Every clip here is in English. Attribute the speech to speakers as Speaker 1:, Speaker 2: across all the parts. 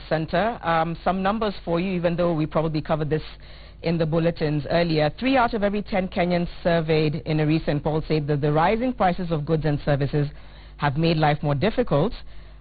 Speaker 1: Center. Some numbers for you, even though we probably covered this in the bulletins earlier. 3 out of every 10 Kenyans surveyed in a recent poll said that the rising prices of goods and services have made life more difficult.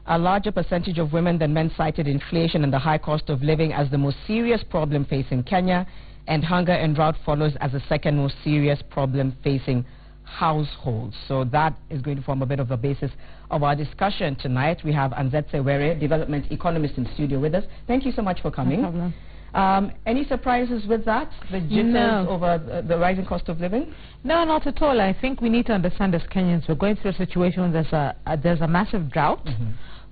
Speaker 1: A larger percentage of women than men cited inflation and the high cost of living as the most serious problem facing Kenya, and hunger and drought follows as the second most serious problem facing households. So that is going to form a bit of a basis of our discussion tonight. We have Anzetse Were, development economist, in studio with us. Thank you so much for coming. No problem. Any surprises with that, the jitters over the rising cost of living?
Speaker 2: No, not at all. I think we need to understand as Kenyans, we're going through a situation where there's a massive drought.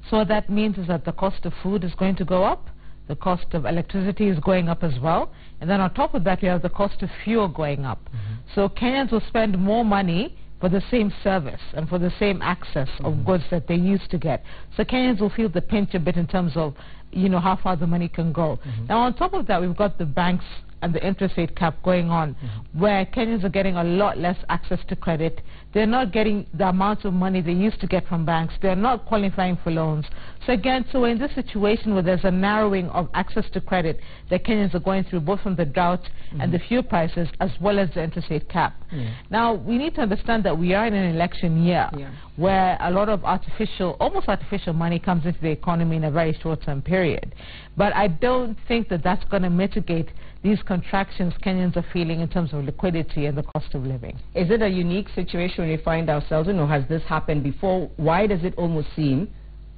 Speaker 2: So what that means is that the cost of food is going to go up. The cost of electricity is going up as well. And then on top of that, we have the cost of fuel going up. So Kenyans will spend more money for the same service and for the same access of goods that they used to get. So Kenyans will feel the pinch a bit in terms of, how far the money can go. Now, on top of that, we've got the banks and the interest rate cap going on, where Kenyans are getting a lot less access to credit. They're not getting the amount of money they used to get from banks. They're not qualifying for loans. So again, so in this situation where there's a narrowing of access to credit that Kenyans are going through, both from the drought and the fuel prices, as well as the interest rate cap. Now, we need to understand that we are in an election year where a lot of almost artificial money comes into the economy in a very short-term period. But I don't think that that's going to mitigate these contractions Kenyans are feeling in terms of liquidity and the cost of living.
Speaker 1: Is it a unique situation we find ourselves in, or has this happened before? Why does it almost seem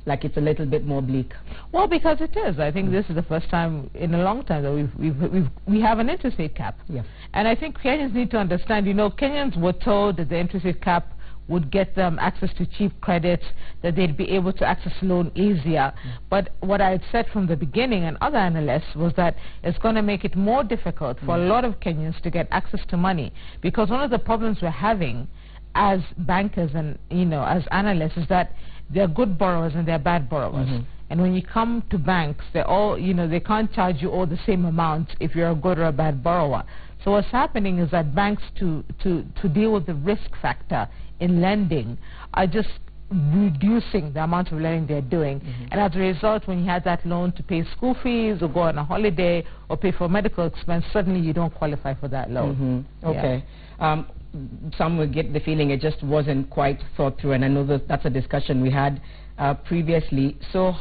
Speaker 1: like it's a little bit more bleak?
Speaker 2: Well, because it is. I think this is the first time in a long time that we have an interest rate cap. And I think Kenyans need to understand, Kenyans were told that the interest rate cap would get them access to cheap credit, that they'd be able to access loan easier. But what I had said from the beginning, and other analysts, was that it's going to make it more difficult for a lot of Kenyans to get access to money. Because one of the problems we're having as bankers and, as analysts is that there are good borrowers and there are bad borrowers. And when you come to banks, they're all, they can't charge you all the same amount if you're a good or a bad borrower. So what's happening is that banks, to deal with the risk factor in lending, are just reducing the amount of lending they're doing. And as a result, when you had that loan to pay school fees or go on a holiday or pay for medical expense, suddenly you don't qualify for that loan.
Speaker 1: Okay. Some will get the feeling it just wasn't quite thought through, and I know that's a discussion we had previously. So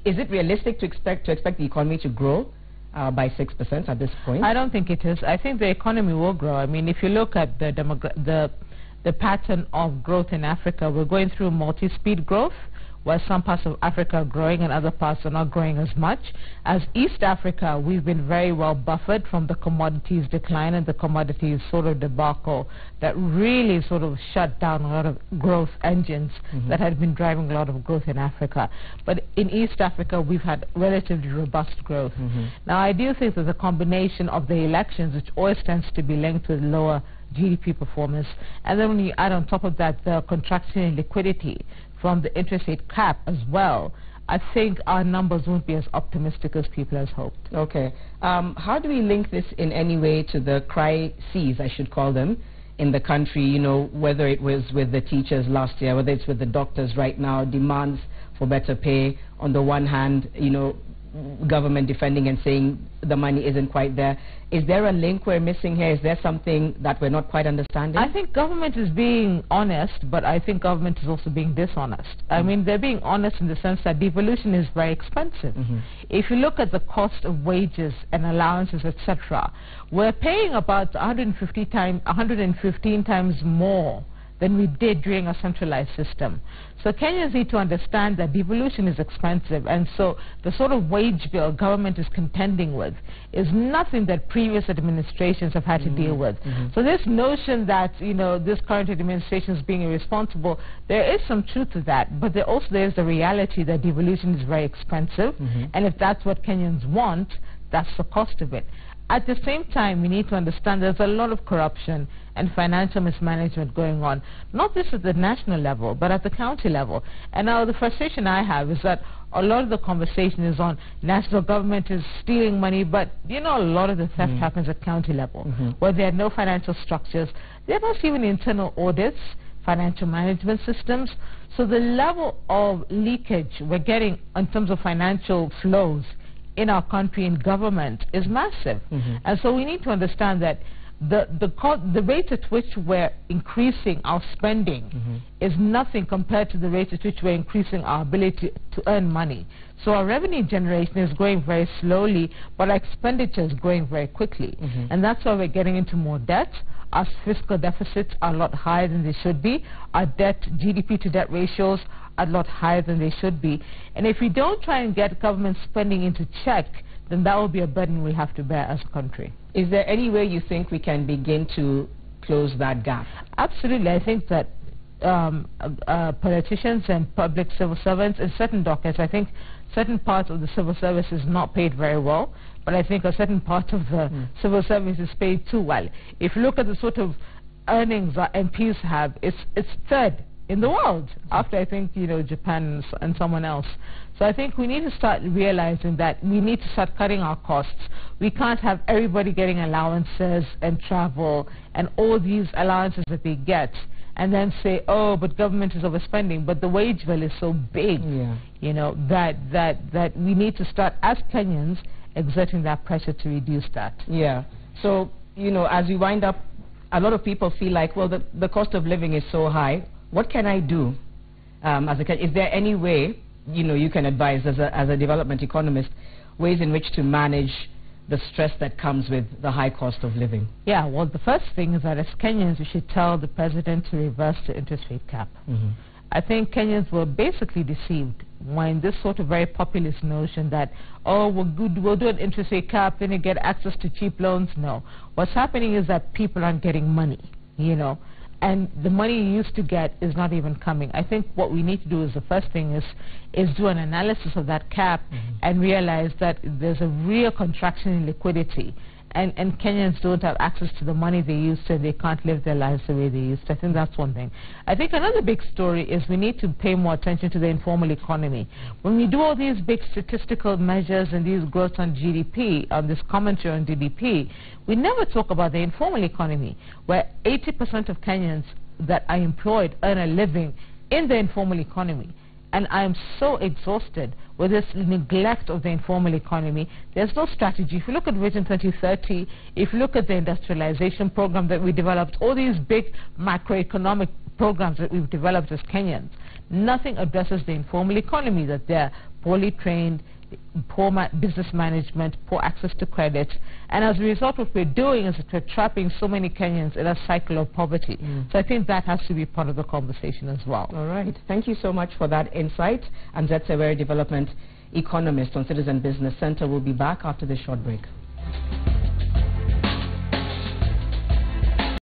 Speaker 1: is it realistic to expect the economy to grow by 6% at this point?
Speaker 2: I don't think it is. I think the economy will grow. I mean, if you look at the pattern of growth in Africa, we're going through multi-speed growth, where some parts of Africa are growing and other parts are not growing as much. As East Africa, we've been very well buffered from the commodities decline and the commodities sort of debacle that really sort of shut down a lot of growth engines that had been driving a lot of growth in Africa. But in East Africa, we've had relatively robust growth. Now, I do think that the combination of the elections, which always tends to be linked with lower GDP performance, and then when you add on top of that the contraction in liquidity from the interest rate cap as well, I think our numbers won't be as optimistic as people have hoped.
Speaker 1: Okay. How do we link this in any way to the crises, I should call them, in the country, whether it was with the teachers last year, whether it's with the doctors right now, demands for better pay, on the one hand, government defending and saying the money isn't quite there. Is there a link we're missing here? Is there something that we're not quite understanding?
Speaker 2: I think government is being honest, but I think government is also being dishonest. I mean, they're being honest in the sense that devolution is very expensive. If you look at the cost of wages and allowances, etc., we're paying about 115 times more than we did during a centralized system. So Kenyans need to understand that devolution is expensive, and so the sort of wage bill government is contending with is nothing that previous administrations have had to deal with. So this notion that, this current administration is being irresponsible, there is some truth to that, but there is the reality that devolution is very expensive, and if that's what Kenyans want, that's the cost of it. At the same time, we need to understand there's a lot of corruption and financial mismanagement going on, not just at the national level, but at the county level. And now the frustration I have is that a lot of the conversation is on national government is stealing money, but a lot of the theft happens at county level, where there are no financial structures. There are not even internal audits. financial management systems. So the level of leakage we're getting in terms of financial flows in our country in government is massive. And so we need to understand that the rate at which we're increasing our spending is nothing compared to the rate at which we're increasing our ability to earn money. So our revenue generation is growing very slowly, but our expenditure is growing very quickly. And that's why we're getting into more debt. Our fiscal deficits are a lot higher than they should be. Our GDP to debt ratios are a lot higher than they should be. And if we don't try and get government spending into check, then that will be a burden we have to bear as a country.
Speaker 1: Is there any way you think we can begin to close that gap?
Speaker 2: Absolutely. I think that politicians and public civil servants in certain dockets, I think certain parts of the civil service is not paid very well, but I think a certain part of the civil service is paid too well. If you look at the sort of earnings our MPs have, it's third in the world after, I think, Japan and someone else. So I think we need to start realizing that we need to start cutting our costs. We can't have everybody getting allowances and travel and all these allowances that they get and then say, oh, but government is overspending. But the wage bill is so big, that we need to start, as Kenyans, exerting that pressure to reduce that.
Speaker 1: Yeah. So, as we wind up, a lot of people feel like, well, the cost of living is so high. What can I do? Is there any way, you can advise as a development economist, ways in which to manage the stress that comes with the high cost of living?
Speaker 2: Yeah, well, the first thing is that as Kenyans, we should tell the president to reverse the interest rate cap. I think Kenyans were basically deceived when this sort of very populist notion that, oh, we'll do an interest rate cap, then you get access to cheap loans. No. What's happening is that people aren't getting money, and the money you used to get is not even coming. I think what we need to do is the first thing is do an analysis of that cap and realize that there's a real contraction in liquidity. And Kenyans don't have access to the money they used to, and they can't live their lives the way they used to. I think that's one thing. I think another big story is we need to pay more attention to the informal economy. When we do all these big statistical measures and these growths on GDP, on this commentary on GDP, we never talk about the informal economy, where 80% of Kenyans that are employed earn a living in the informal economy. And I am so exhausted with this neglect of the informal economy. There's no strategy. If you look at Vision 2030, if you look at the industrialization program that we developed, all these big macroeconomic programs that we've developed as Kenyans, nothing addresses the informal economy, that they're poorly trained, poor business management, poor access to credit. And as a result, what we're doing is that we're trapping so many Kenyans in a cycle of poverty. So I think that has to be part of the conversation as well.
Speaker 1: All right. Thank you so much for that insight. Amzette Sewere, development economist on Citizen Business Center. We'll be back after this short break.